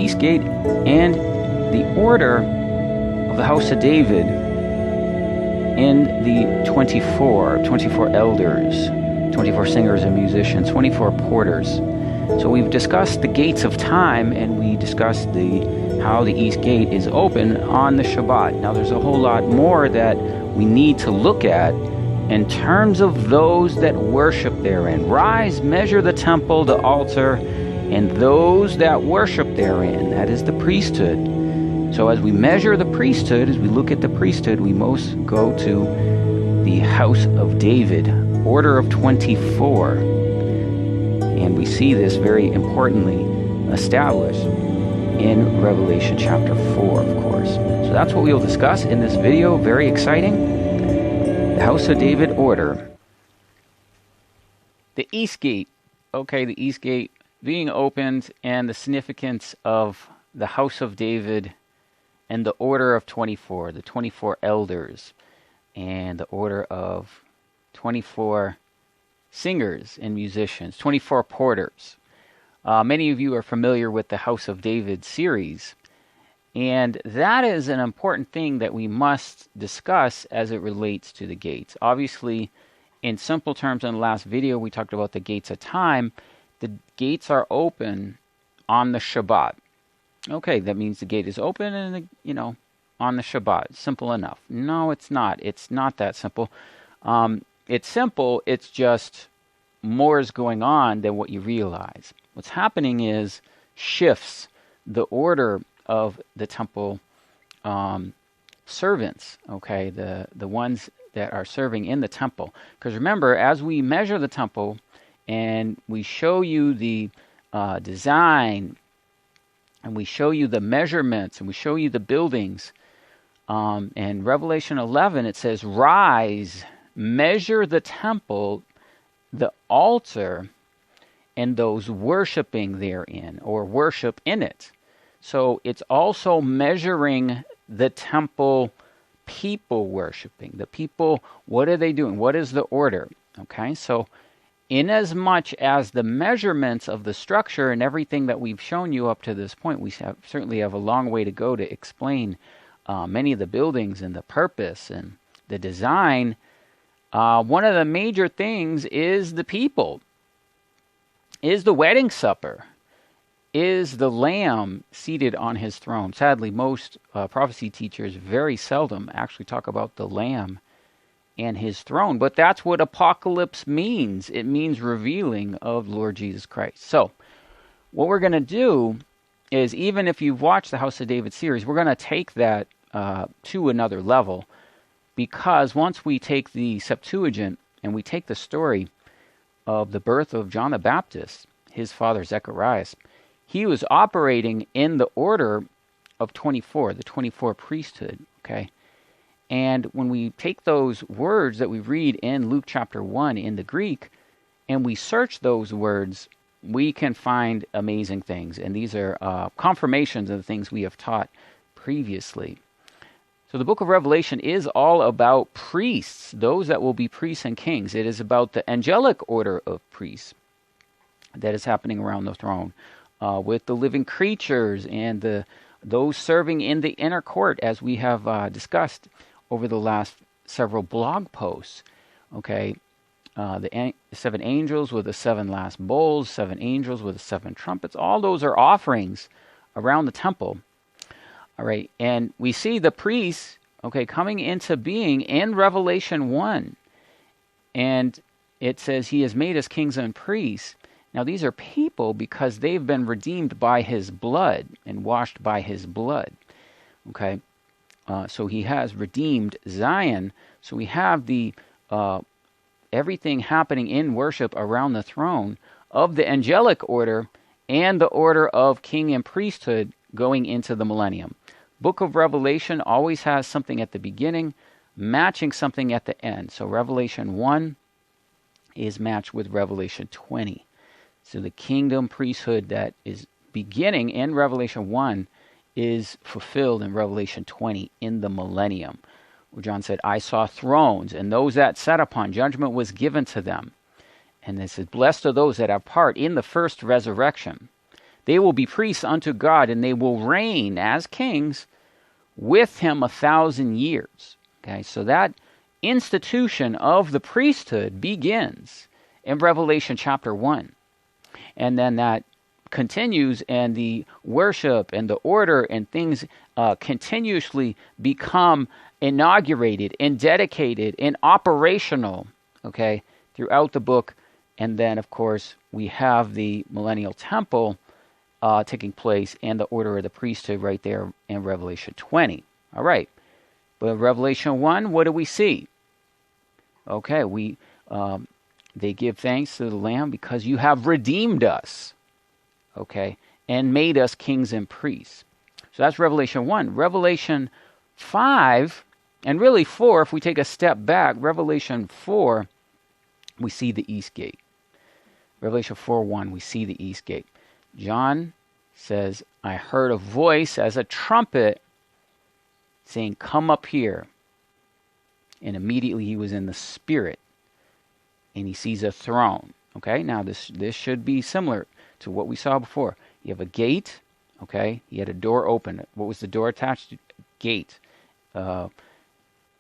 east gate and the order of the house of David in the 24 elders, 24 singers and musicians, 24 porters. So we've discussed the gates of time, and we discussed how the east gate is open on the Shabbat. Now there's a whole lot more that we need to look at in terms of those that worship therein. Rise, measure the temple, the altar, and those that worship therein. That is the priesthood. So as we measure the priesthood, as we look at the priesthood, we most go to the house of David, order of 24. And we see this very importantly established in Revelation chapter 4, of course. So that's what we will discuss in this video. Very exciting. The house of David order. The east gate. Okay, the east gate being opened, and the significance of the house of David and the order of 24, the 24 elders, and the order of 24 singers and musicians, 24 porters. Many of you are familiar with the House of David series, and that is an important thing that we must discuss as it relates to the gates. Obviously, in simple terms, in the last video, we talked about the gates of time. The gates are open on the Shabbat. Okay, that means the gate is open and, on the Shabbat. Simple enough. No, it's not. It's not that simple. It's simple. It's just more is going on than what you realize. What's happening is shifts the order of the temple servants, okay, the ones that are serving in the temple. Because remember, as we measure the temple and we show you the design, and we show you the measurements, and we show you the buildings, in Revelation 11 it says, rise, measure the temple, the altar, and those worshiping therein, or worship in it. So it's also measuring the temple people worshiping. The people, what are they doing? What is the order? Okay, so inasmuch as the measurements of the structure and everything that we've shown you up to this point, we certainly have a long way to go to explain many of the buildings and the purpose and the design. One of the major things is the people, is the wedding supper, is the Lamb seated on his throne. Sadly, most prophecy teachers very seldom actually talk about the Lamb and his throne, but that's what apocalypse means. It means revealing of Lord Jesus Christ. So what we're going to do is, even if you've watched the House of David series, we're going to take that to another level, because once we take the Septuagint and we take the story of the birth of John the Baptist, his father Zacharias, he was operating in the order of 24, the 24 priesthood, okay? And when we take those words that we read in Luke chapter 1 in the Greek, and we search those words, we can find amazing things. And these are confirmations of the things we have taught previously. So the book of Revelation is all about priests, those that will be priests and kings. It is about the angelic order of priests that is happening around the throne, with the living creatures and those serving in the inner court, as we have discussed over the last several blog posts. Okay, the 7 angels with the 7 last bowls, 7 angels with the 7 trumpets, all those are offerings around the temple. All right, and we see the priests, okay, coming into being in Revelation 1. And it says he has made us kings and priests. Now these are people because they've been redeemed by his blood and washed by his blood. Okay, so he has redeemed Zion. So we have the everything happening in worship around the throne of the angelic order and the order of king and priesthood going into the millennium. Book of Revelation always has something at the beginning matching something at the end. So Revelation 1 is matched with Revelation 20. So the kingdom priesthood that is beginning in Revelation 1 is fulfilled in Revelation 20 in the millennium, where John said, I saw thrones, and those that sat upon, judgment was given to them. And this is, blessed are those that have part in the first resurrection. They will be priests unto God, and they will reign as kings with him 1,000 years. Okay, so that institution of the priesthood begins in Revelation chapter 1. And then that continues, and the worship and the order and things continuously become inaugurated and dedicated and operational, okay, throughout the book. And then, of course, we have the millennial temple taking place and the order of the priesthood right there in Revelation 20. All right. But in Revelation 1, what do we see? Okay, they give thanks to the Lamb because you have redeemed us, okay, and made us kings and priests. So that's Revelation 1. Revelation 5, and really 4, if we take a step back, Revelation 4, we see the east gate. Revelation 4:1, we see the east gate. John says, I heard a voice as a trumpet saying, come up here. And immediately he was in the spirit, and he sees a throne. Okay, now this should be similar to what we saw before. You have a gate, okay, he had a door open. What was the door attached to? Gate.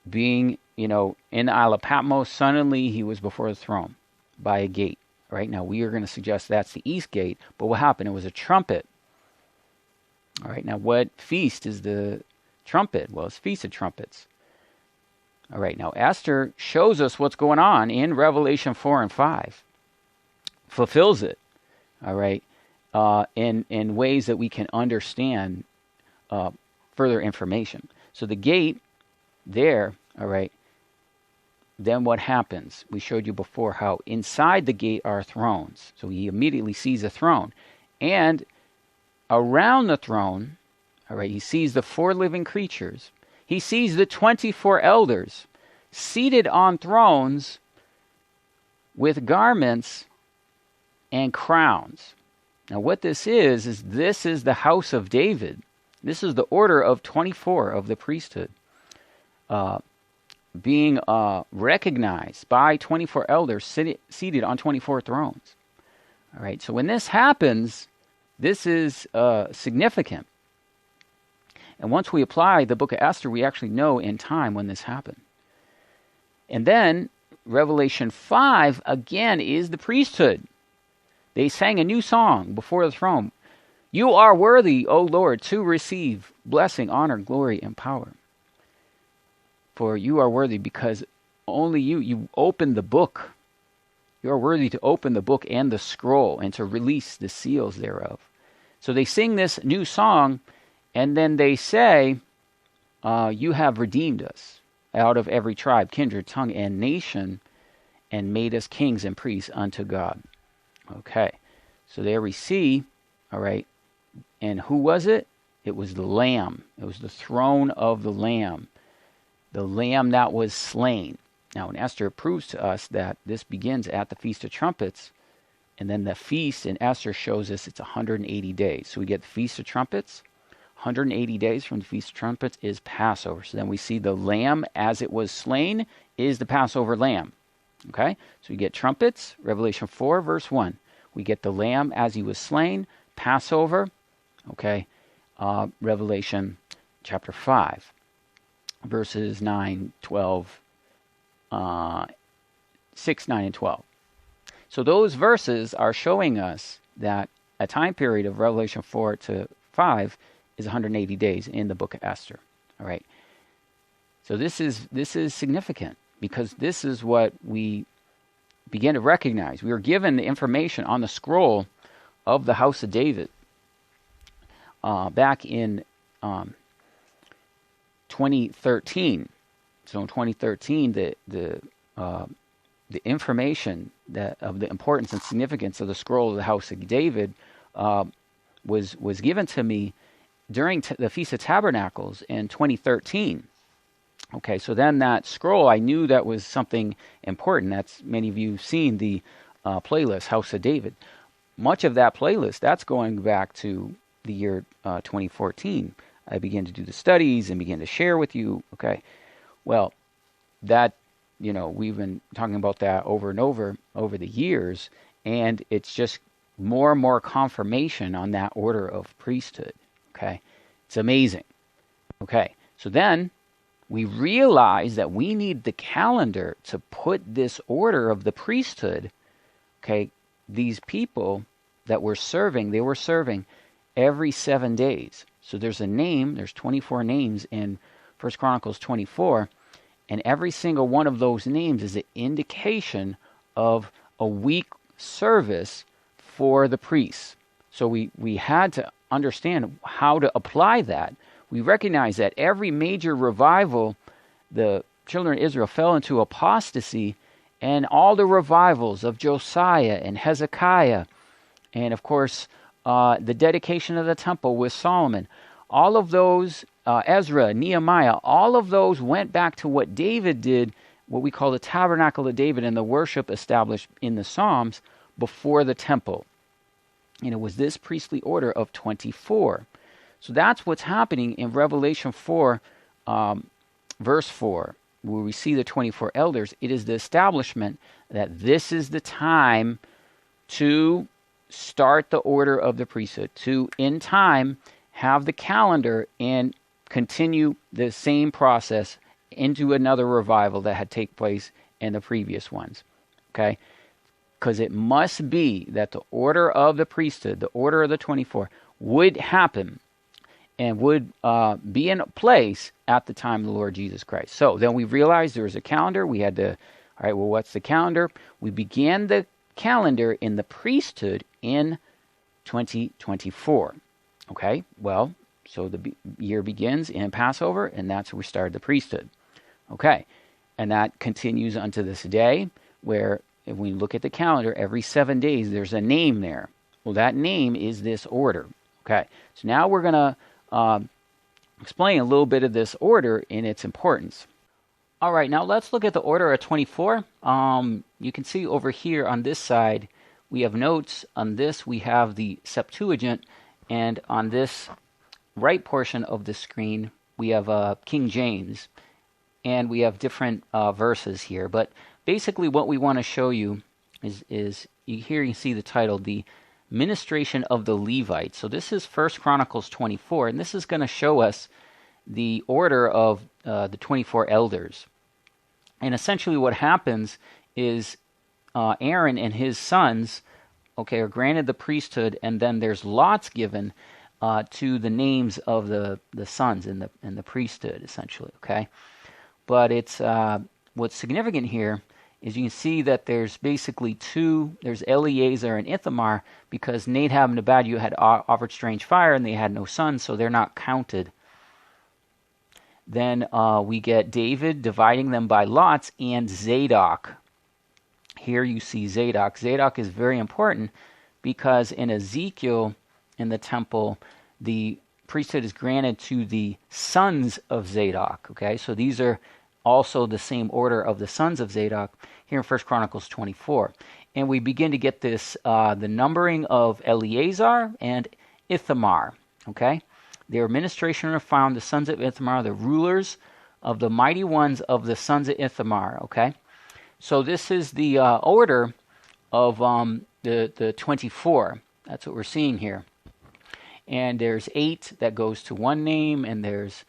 Being, in the Isle of Patmos, suddenly he was before the throne by a gate. Right now, we are going to suggest that's the east gate, but what happened? It was a trumpet. All right, now what feast is the trumpet? Well, it's Feast of Trumpets. All right, now Esther shows us what's going on in Revelation 4 and 5. Fulfills it, all right, in ways that we can understand further information. So the gate there, all right, then what happens? We showed you before how inside the gate are thrones. So he immediately sees a throne. And around the throne, all right, he sees the 4 living creatures. He sees the 24 elders seated on thrones with garments and crowns. Now what this is this is the house of David. This is the order of 24 of the priesthood. Being recognized by 24 elders seated on 24 thrones. All right, so when this happens, this is significant. And once we apply the book of Esther, we actually know in time when this happened. And then Revelation 5, again, is the priesthood. They sang a new song before the throne. You are worthy, O Lord, to receive blessing, honor, glory, and power. For you are worthy because only you opened the book. You are worthy to open the book and the scroll and to release the seals thereof. So they sing this new song, and then they say, you have redeemed us out of every tribe, kindred, tongue, and nation, and made us kings and priests unto God. Okay, so there we see, all right, and who was it? It was the Lamb. It was the throne of the Lamb that was slain. Now, in Esther, it proves to us that this begins at the Feast of Trumpets, and then the feast in Esther shows us it's 180 days. So we get the Feast of Trumpets. 180 days from the Feast of Trumpets is Passover. So then we see the lamb as it was slain is the Passover lamb. Okay? So we get trumpets, Revelation 4, verse 1. We get the lamb as he was slain, Passover. Okay? Revelation chapter 5, verses 9, 12, 6, 9, and 12. So those verses are showing us that a time period of Revelation 4 to 5 is 180 days in the book of Esther. All right. So this is significant because this is what we begin to recognize. We were given the information on the scroll of the house of David back in 2013. So in 2013, the information of the importance and significance of the scroll of the house of David was given to me during the Feast of Tabernacles in 2013. Okay, so then that scroll, I knew that was something important. That's, many of you have seen the playlist, House of David. Much of that playlist, that's going back to the year 2014. I began to do the studies and began to share with you. Okay, well, that, we've been talking about that over and over the years, and it's just more and more confirmation on that order of priesthood. Okay, it's amazing. Okay, so then we realize that we need the calendar to put this order of the priesthood. Okay, these people that were serving, they were serving every 7 days. So there's a name, there's 24 names in 1 Chronicles 24, and every single one of those names is an indication of a week service for the priests. So we had to understand how to apply that. We recognize that every major revival, the children of Israel fell into apostasy, and all the revivals of Josiah and Hezekiah, and of course the dedication of the temple with Solomon, all of those, Ezra, Nehemiah, all of those went back to what David did, what we call the tabernacle of David, and the worship established in the Psalms before the temple. And it was this priestly order of 24. So that's what's happening in Revelation 4, verse 4, where we see the 24 elders. It is the establishment that this is the time to start the order of the priesthood, to, in time, have the calendar and continue the same process into another revival that had taken place in the previous ones. Okay? Because it must be that the order of the priesthood, the order of the 24, would happen and would be in place at the time of the Lord Jesus Christ. So then we realized there was a calendar. We had to, all right, well, what's the calendar? We began the calendar in the priesthood in 2024. Okay, well, so the year begins in Passover, and that's where we started the priesthood. Okay, and that continues unto this day, where if we look at the calendar, every 7 days there's a name there. Well, that name is this order. Okay, so now we're going to explain a little bit of this order and its importance. All right, now let's look at the order of 24. You can see over here on this side, we have notes. On this, we have the Septuagint, and on this right portion of the screen, we have King James, and we have different verses here. But basically what we want to show you is here you see the title, The Ministration of the Levites. So this is 1 Chronicles 24, and this is going to show us the order of the 24 elders. And essentially what happens is Aaron and his sons, okay, are granted the priesthood, and then there's lots given to the names of the sons in the priesthood, essentially, okay? But it's what's significant here is you can see that there's basically there's Eleazar and Ithamar, because Nadab and Abihu had offered strange fire and they had no sons, so they're not counted. Then we get David dividing them by lots, and Zadok. Here you see Zadok. Zadok is very important because in Ezekiel, in the temple, the priesthood is granted to the sons of Zadok. Okay, so these are also the same order of the sons of Zadok here in 1 Chronicles 24. And we begin to get this, the numbering of Eleazar and Ithamar. Okay, their administration are found, the sons of Ithamar, the rulers of the mighty ones of the sons of Ithamar. Okay, so this is the order of the 24. That's what we're seeing here. And there's 8 that goes to one name, and there's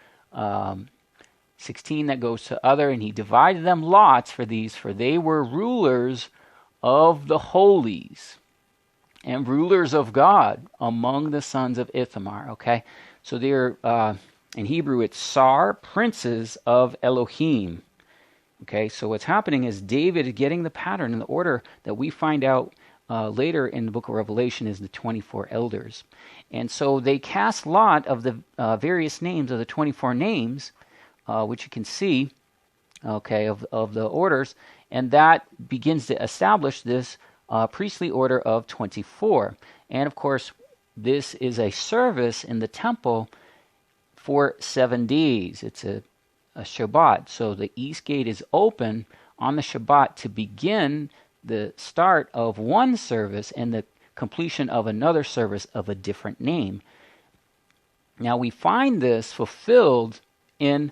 16 that goes to other, and he divided them lots for these, for they were rulers of the holies and rulers of God among the sons of Ithamar. Okay, so they're in Hebrew it's Sar, princes of Elohim. Okay, so what's happening is David is getting the pattern and the order that we find out later in the book of Revelation is the 24 elders. And so they cast lot of the various names of the 24 names, which you can see, okay, of the orders, and that begins to establish this priestly order of 24. And of course, this is a service in the temple for 7 days. It's a Shabbat. So the east gate is open on the Shabbat to begin the start of one service and the completion of another service of a different name. Now we find this fulfilled in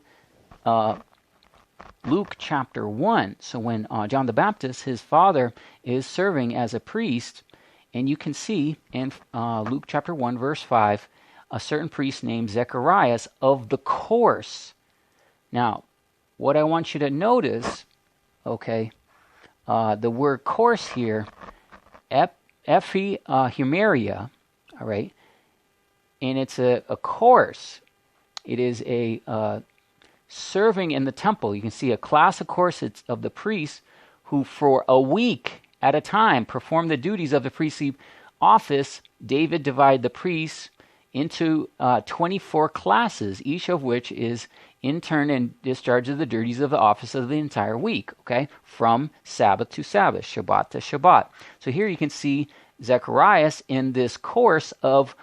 Luke chapter 1. So when John the Baptist, his father, is serving as a priest, And you can see in Luke chapter 1, verse 5, a certain priest named Zacharias of the course. Now, what I want you to notice, okay, the word course here, Ephemeria, all right, and it's a course. It is a serving in the temple. You can see a class of course of the priests who for a week at a time perform the duties of the priestly office. David divided the priests into 24 classes, each of which is in turn in discharge of the duties of the office of the entire week, okay, from Sabbath to Sabbath, Shabbat to Shabbat. So here you can see Zacharias in this course of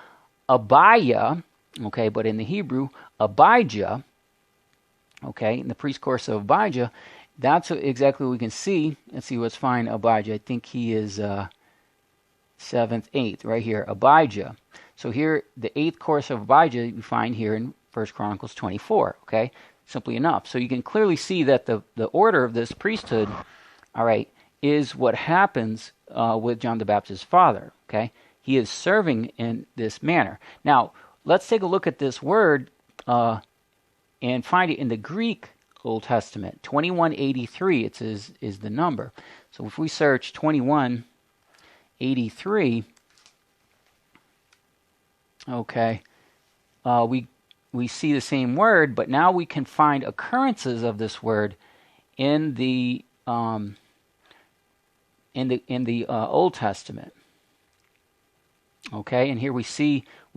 Abijah, okay, but in the Hebrew, Abijah, okay, in the priest course of Abijah, that's exactly what we can see. Let's see what's fine, Abijah. I think he is 7th, 8th, right here, Abijah. So here, the 8th course of Abijah you find here in 1 Chronicles 24, okay, simply enough. So you can clearly see that the order of this priesthood, all right, is what happens with John the Baptist's father, okay? He is serving in this manner. Now, let's take a look at this word and find it in the Greek Old Testament. 2183 is the number. So if we search 2183, okay, we see the same word, but now we can find occurrences of this word in the Old Testament. Okay, and here we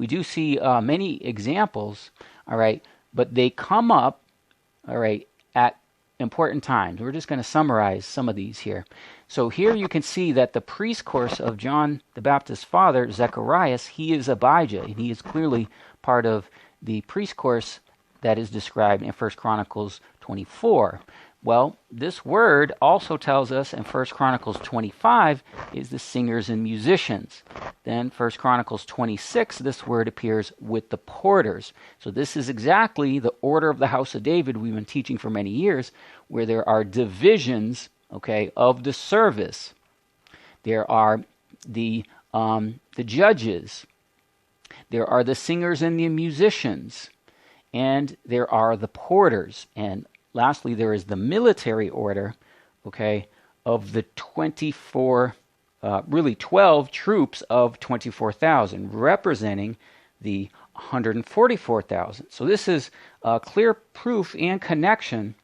do see many examples, all right, but they come up, all right, at important times. We're just going to summarize some of these here. So here you can see that the priest course of John the Baptist's father, Zacharias, he is Abijah, and he is clearly part of the priest course that is described in 1 Chronicles 24. Well, this word also tells us in 1 Chronicles 25 is the singers and musicians. Then 1 Chronicles 26, this word appears with the porters. So this is exactly the order of the house of David we've been teaching for many years, where there are divisions, okay, of the service. There are the judges. There are the singers and the musicians. And there are the porters. And lastly, there is the military order, okay, of the 12 troops of 24,000, representing the 144,000. So this is a clear proof and connection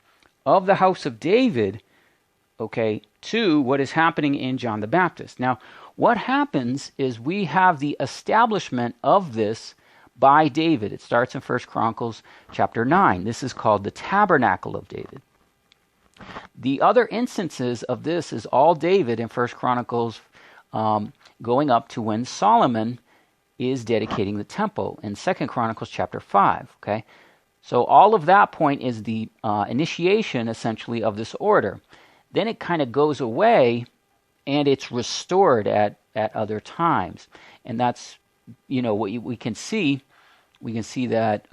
of the house of David, okay, to what is happening in John the Baptist. Now, what happens is we have the establishment of this by David. It starts in 1 Chronicles chapter 9. This is called the Tabernacle of David. The other instances of this is all David in 1 Chronicles going up to when Solomon is dedicating the temple in 2 Chronicles chapter 5. Okay, so all of that point is the initiation essentially of this order. Then it kind of goes away and it's restored at other times. And that's, what we can see. We can see that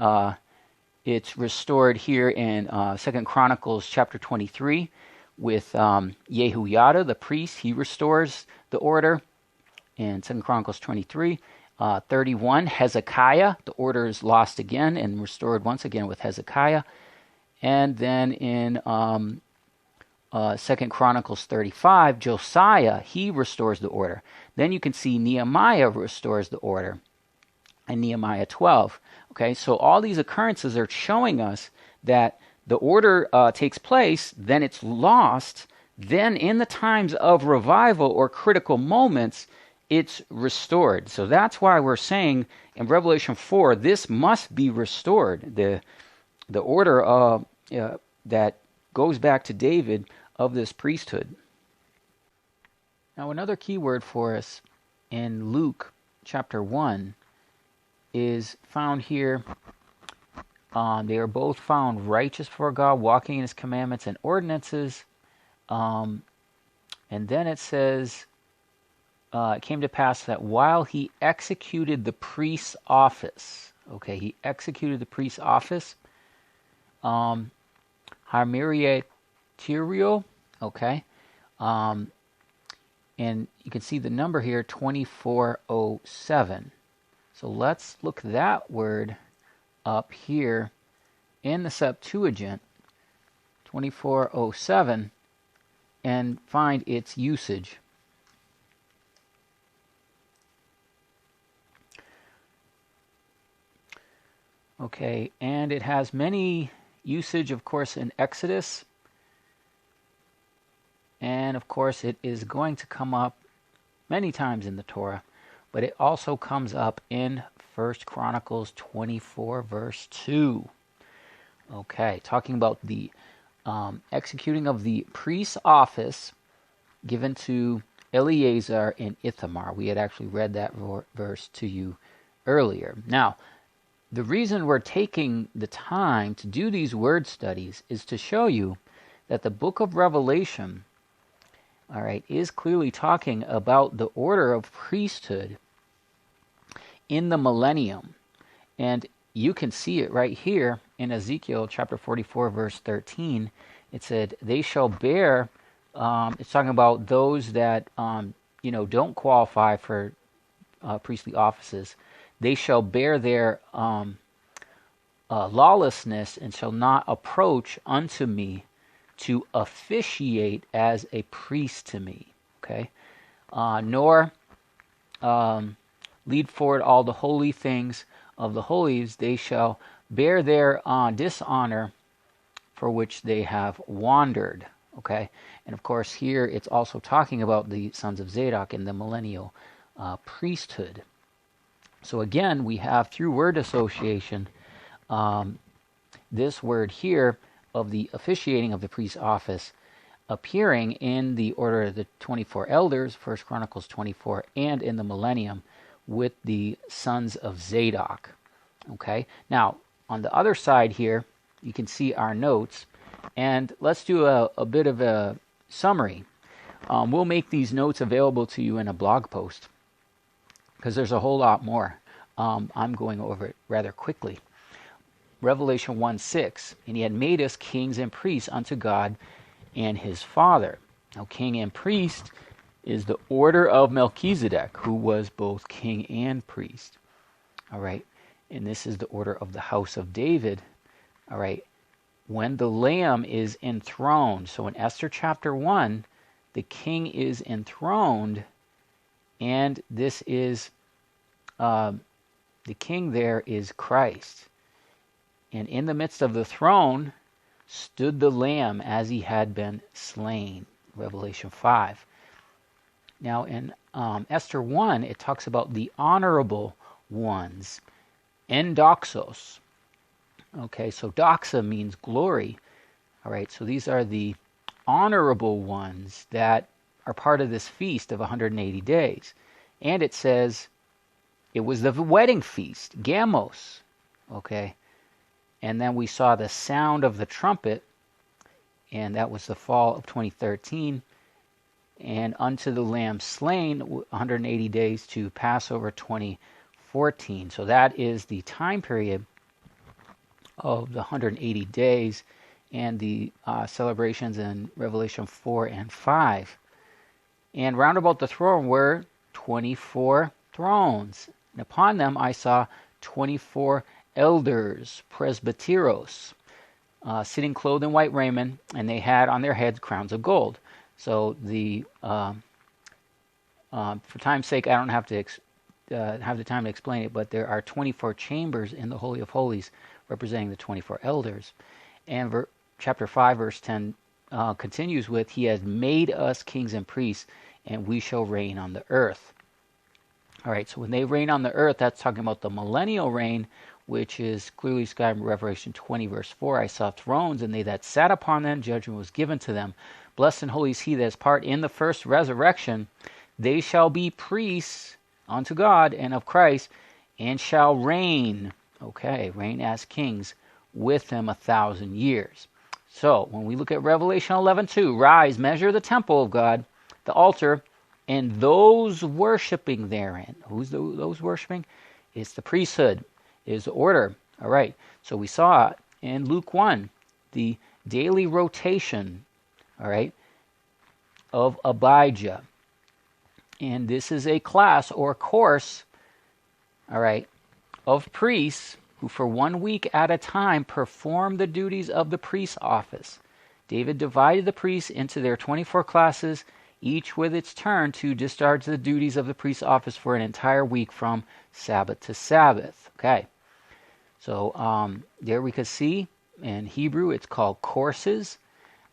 it's restored here in 2 Chronicles chapter 23 with Yehoiada, the priest. He restores the order in 2 Chronicles 23. 31, Hezekiah, the order is lost again and restored once again with Hezekiah. And then in 2 Chronicles 35, Josiah, he restores the order. Then you can see Nehemiah restores the order in Nehemiah 12. Okay, so all these occurrences are showing us that the order takes place, then it's lost, then in the times of revival or critical moments, it's restored. So that's why we're saying in Revelation 4, this must be restored. The order that goes back to David of this priesthood. Now, another key word for us in Luke chapter 1 is found here. They are both found righteous before God, walking in his commandments and ordinances. And then it says, it came to pass that while he executed the priest's office, okay, he executed the priest's office, Hamartirio, okay, And you can see the number here, 2407. So let's look that word up here in the Septuagint, 2407, and find its usage. Okay, and it has many usage, of course, in Exodus. And, of course, it is going to come up many times in the Torah. But it also comes up in 1 Chronicles 24, verse 2. Okay, talking about the executing of the priest's office given to Eleazar and Ithamar. We had actually read that verse to you earlier. Now, the reason we're taking the time to do these word studies is to show you that the book of Revelation, all right, is clearly talking about the order of priesthood in the millennium. And you can see it right here in Ezekiel chapter 44, verse 13. It said, they shall bear, it's talking about those that, don't qualify for priestly offices. They shall bear their lawlessness and shall not approach unto me to officiate as a priest to me. Okay? Nor lead forward all the holy things of the holies. They shall bear their dishonor for which they have wandered. Okay? And of course here it's also talking about the sons of Zadok in the millennial priesthood. So again, we have through word association this word here of the officiating of the priest's office appearing in the order of the 24 elders, 1 Chronicles 24, and in the millennium with the sons of Zadok. Okay, now on the other side here, you can see our notes, and let's do a bit of a summary. We'll make these notes available to you in a blog post because there's a whole lot more. I'm going over it rather quickly. Revelation 1:6, and he had made us kings and priests unto God and his Father. Now, king and priest is the order of Melchizedek, who was both king and priest. All right, and this is the order of the house of David. All right, when the Lamb is enthroned. So in Esther chapter 1, the king is enthroned, and this is the king there is Christ. And in the midst of the throne stood the Lamb as he had been slain. Revelation 5. Now in Esther 1, it talks about the honorable ones. Endoxos. Okay, so doxa means glory. All right, so these are the honorable ones that are part of this feast of 180 days. And it says it was the wedding feast, Gamos. Okay, and then we saw the sound of the trumpet, and that was the fall of 2013. And unto the Lamb slain, 180 days to Passover 2014. So that is the time period of the 180 days and the celebrations in Revelation 4 and 5. And round about the throne were 24 thrones. And upon them I saw 24 elders, presbyteros, sitting clothed in white raiment, and they had on their heads crowns of gold. So the for time's sake, I don't have to have the time to explain it, but there are 24 chambers in the Holy of Holies representing the 24 elders. And chapter 5, verse 10 continues with, he has made us kings and priests, and we shall reign on the earth. All right, so when they reign on the earth, that's talking about the millennial reign, which is clearly described in Revelation 20, verse 4. I saw thrones, and they that sat upon them, judgment was given to them. Blessed and holy is he that has part in the first resurrection. They shall be priests unto God and of Christ, and shall reign, okay, reign as kings with them 1,000 years. So, when we look at Revelation 11:2, rise, measure the temple of God, the altar, and those worshiping therein. Who's those worshiping? It's the priesthood, is the order. All right, so we saw in Luke 1, the daily rotation, all right, of Abijah. And this is a class or course, all right, of priests who for 1 week at a time perform the duties of the priest's office. David divided the priests into their 24 classes, each with its turn to discharge the duties of the priest's office for an entire week from Sabbath to Sabbath. Okay, so there we could see in Hebrew it's called courses.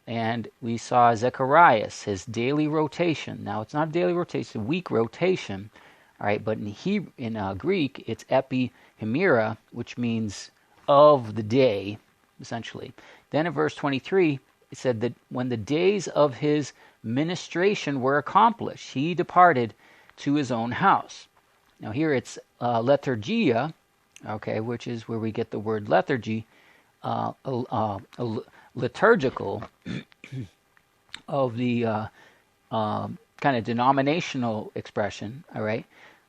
And we saw Zechariah, his daily rotation. Now, it's not a daily rotation, it's a week rotation. All right, but in Greek, it's epihemera, which means of the day, essentially. Then in verse 23, it said that when the days of his ministration were accomplished, he departed to his own house. Now, here it's lethargia, okay, which is where we get the word lethargy, liturgical of the kind of denominational expression, all right?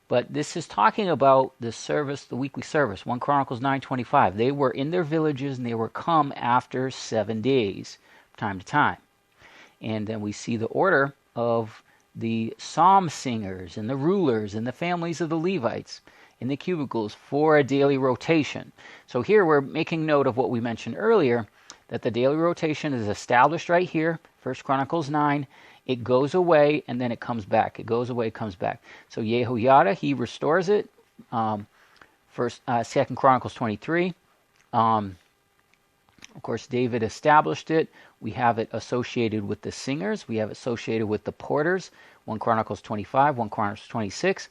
But this is talking about the service, the weekly service, 1 Chronicles 9:25. They were in their villages and they were come after 7 days, time to time. And then we see the order of the psalm singers and the rulers and the families of the Levites in the cubicles for a daily rotation. So here we're making note of what we mentioned earlier, that the daily rotation is established right here, 1 Chronicles 9. It goes away, and then it comes back. It goes away, comes back. So Yehoiada, he restores it. 2 Chronicles 23. Of course, David established it. We have it associated with the singers. We have it associated with the porters. 1 Chronicles 25, 1 Chronicles 26.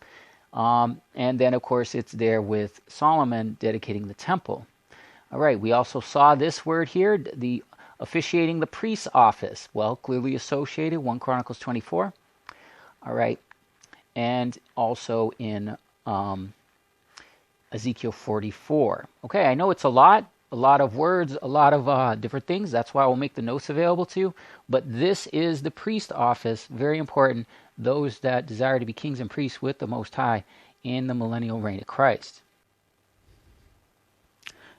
And then, of course, it's there with Solomon dedicating the temple. All right, we also saw this word here, the officiating the priest's office. Well, clearly associated, 1 Chronicles 24. All right, and also in Ezekiel 44. Okay, I know it's a lot of words, a lot of different things. That's why I will make the notes available to you. But this is the priest office, very important, those that desire to be kings and priests with the Most High in the millennial reign of Christ.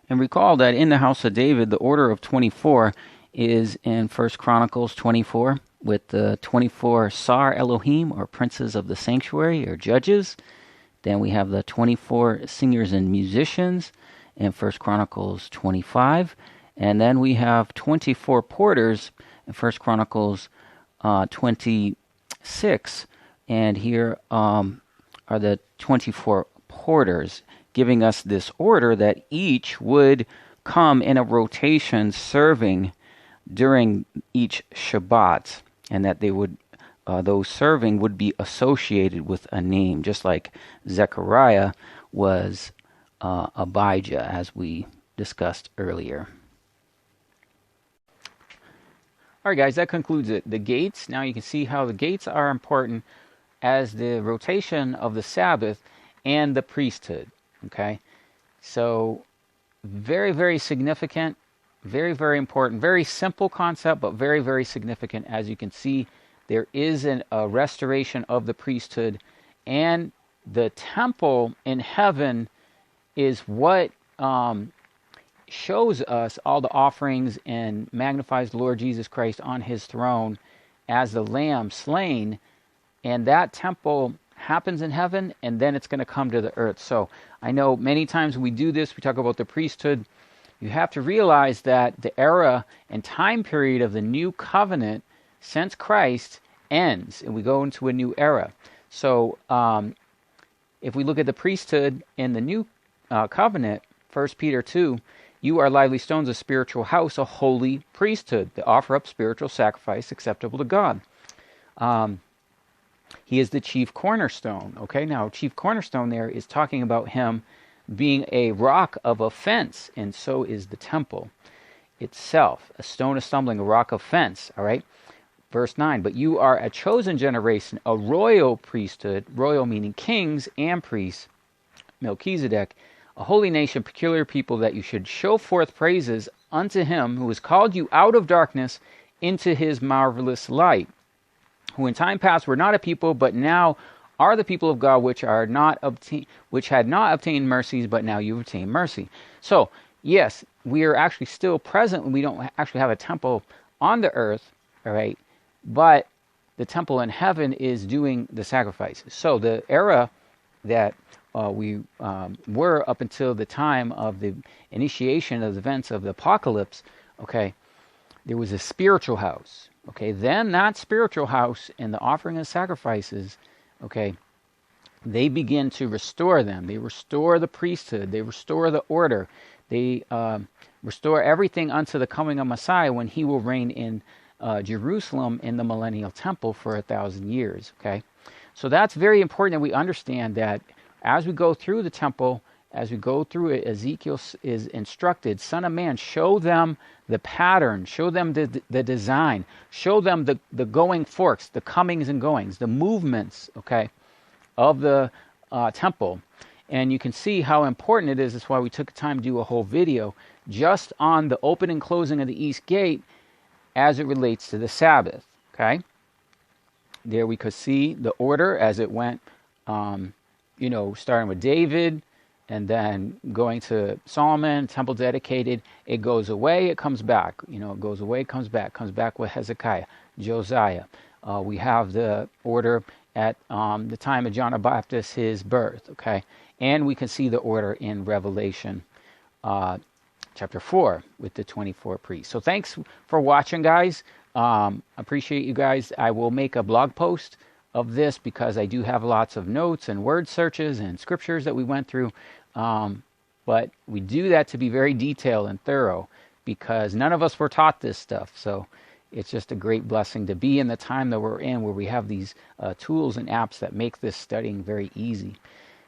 And recall that in the house of David, the order of 24 is in 1 Chronicles 24 with the 24 Sar Elohim, or princes of the sanctuary, or judges. Then we have the 24 singers and musicians in 1 Chronicles 25. And then we have 24 porters in 1 Chronicles 26. And here are the 24 porters, giving us this order that each would come in a rotation serving during each Shabbat, and that they would, those serving would be associated with a name, just like Zechariah was Abijah, as we discussed earlier. All right, guys, that concludes it. The gates, now you can see how the gates are important as the rotation of the Sabbath and the priesthood. Okay, so very, very significant, very, very important, very simple concept, but very, very significant. As you can see, there is a restoration of the priesthood, and the temple in heaven is what shows us all the offerings and magnifies the Lord Jesus Christ on his throne as the Lamb slain, and that temple happens in heaven, and then it's going to come to the earth. So I know many times when we do this, we talk about the priesthood. You have to realize that the era and time period of the new covenant since Christ ends, and we go into a new era. So if we look at the priesthood in the new covenant, 1 Peter 2, you are lively stones, a spiritual house, a holy priesthood, to offer up spiritual sacrifice acceptable to God. He is the chief cornerstone. Okay, now chief cornerstone there is talking about him being a rock of offense, and so is the temple itself, a stone of stumbling, a rock of offense. All right, verse 9, but you are a chosen generation, a royal priesthood, royal meaning kings and priests, Melchizedek, a holy nation, peculiar people, that you should show forth praises unto him who has called you out of darkness into his marvelous light, who in time past were not a people, but now are the people of God, which had not obtained mercies, but now you've obtained mercy. So, yes, we are actually still present. We don't actually have a temple on the earth, all right? But the temple in heaven is doing the sacrifices. So the era that we were up until the time of the initiation of the events of the apocalypse, okay, there was a spiritual house. Okay, then that spiritual house and the offering of sacrifices, okay, they begin to restore them. They restore the priesthood. They restore the order. They restore everything unto the coming of Messiah, when he will reign in Jerusalem in the millennial temple for 1,000 years. Okay, so that's very important that we understand that as we go through the temple, as we go through it, Ezekiel is instructed, Son of man, show them the pattern, show them the design, show them the going forks, the comings and goings, the movements, okay, of the temple. And you can see how important it is. That's why we took time to do a whole video just on the opening and closing of the east gate as it relates to the Sabbath. Okay, there we could see the order as it went, starting with David and then going to Solomon, temple dedicated. It goes away, it comes back. It goes away, it comes back with Hezekiah, Josiah. We have the order at the time of John the Baptist, his birth, okay? And we can see the order in Revelation chapter 4 with the 24 priests. So thanks for watching, guys. Appreciate you guys. I will make a blog post of this because I do have lots of notes and word searches and scriptures that we went through. But we do that to be very detailed and thorough because none of us were taught this stuff. So it's just a great blessing to be in the time that we're in, where we have these tools and apps that make this studying very easy.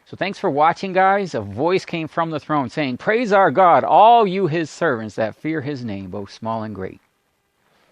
So thanks for watching, guys. A voice came from the throne saying, "Praise our God, all you his servants that fear his name, both small and great."